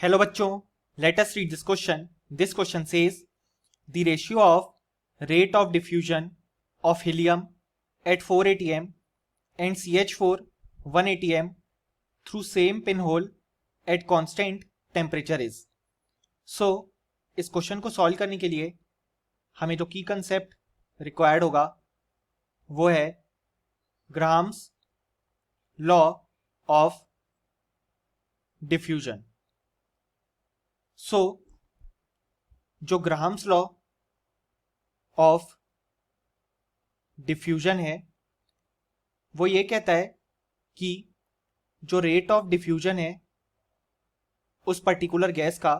Hello bachcho, let us read this question. This question says the ratio of rate of diffusion of helium at 4 atm and CH4 1 atm through same pinhole at constant temperature is. So इस question को solve करने के लिए हमें जो की concept required होगा वो है ग्राहम्स लॉ ऑफ डिफ्यूजन. सो जो ग्राहम्स लॉ ऑफ डिफ्यूजन है वो ये कहता है कि जो रेट ऑफ डिफ्यूजन है उस पर्टिकुलर गैस का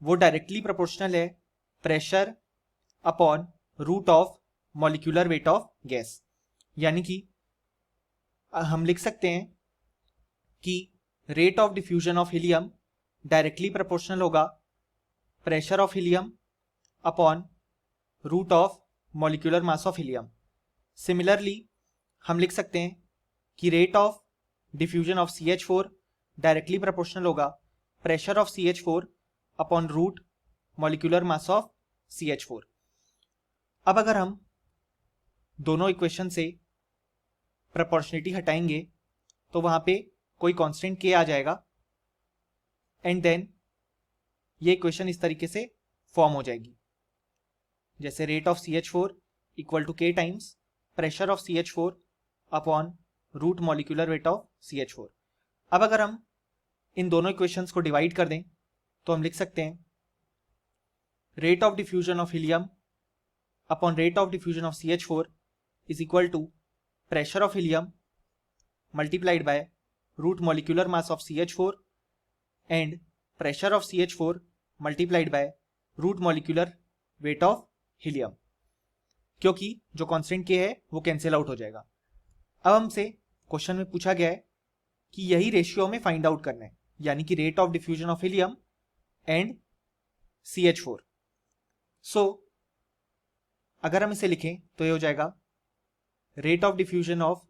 वो डायरेक्टली प्रोपोर्शनल है pressure upon root of molecular weight of gas. यानी कि हम लिख सकते हैं कि rate of diffusion of helium directly proportional होगा pressure of helium upon root of molecular mass of helium. Similarly हम लिख सकते हैं कि rate of diffusion of CH4 directly proportional होगा pressure of CH4 upon root molecular mass of CH4. अब अगर हम दोनों इक्वेशन से प्रोपोर्शनलिटी हटाएंगे तो वहां पे कोई कांस्टेंट k आ जाएगा एंड देन ये इक्वेशन इस तरीके से फॉर्म हो जाएगी जैसे rate of CH4 equal to k times pressure of CH4 upon root molecular weight of CH4. अब अगर हम इन दोनों इक्वेशंस को डिवाइड कर दें तो हम लिख सकते हैं rate of diffusion of helium upon rate of diffusion of CH4 is equal to pressure of helium multiplied by root molecular mass of CH4 and pressure of CH4 multiplied by root molecular weight of helium. क्योंकि जो constant k है वो cancel out हो जाएगा. अब हमसे question में पूछा गया है कि यही रेशियो में फाइंड आउट करना है यानी कि rate of diffusion of helium and CH4. सो अगर हम इसे लिखें तो ये हो जाएगा rate of diffusion of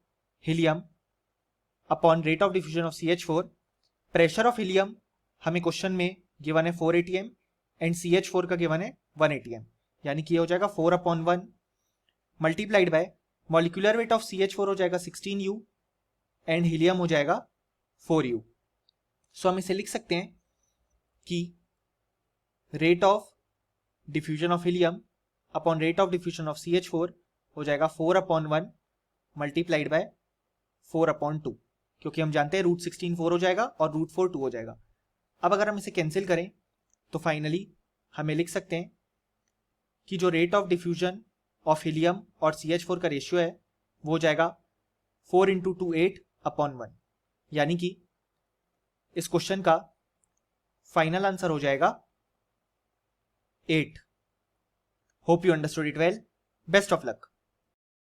helium upon rate of diffusion of CH4. Pressure of helium हमें क्वेश्चन में गिवन है 4 atm एंड CH4 का गिवन है 1 atm यानी कि ये हो जाएगा 4/1 multiplied by molecular weight of CH4 हो जाएगा 16U एंड हीलियम हो जाएगा 4U. सो हम इसे लिख सकते हैं कि rate of diffusion of helium upon rate of diffusion of CH4 हो जाएगा 4/1 मल्टीप्लाइड बाय 4/2 क्योंकि हम जानते हैं रूट 16 4 हो जाएगा और रूट 4 2 हो जाएगा. अब अगर हम इसे कैंसिल करें तो फाइनली हमें लिख सकते हैं कि जो rate of diffusion of helium और CH4 का रेशियो है वो हो जाएगा 4 × 2 8/1 यानी कि इस क्वेश्चन का फाइनल आंसर हो जाएगा 8. Hope you understood it well. Best of luck.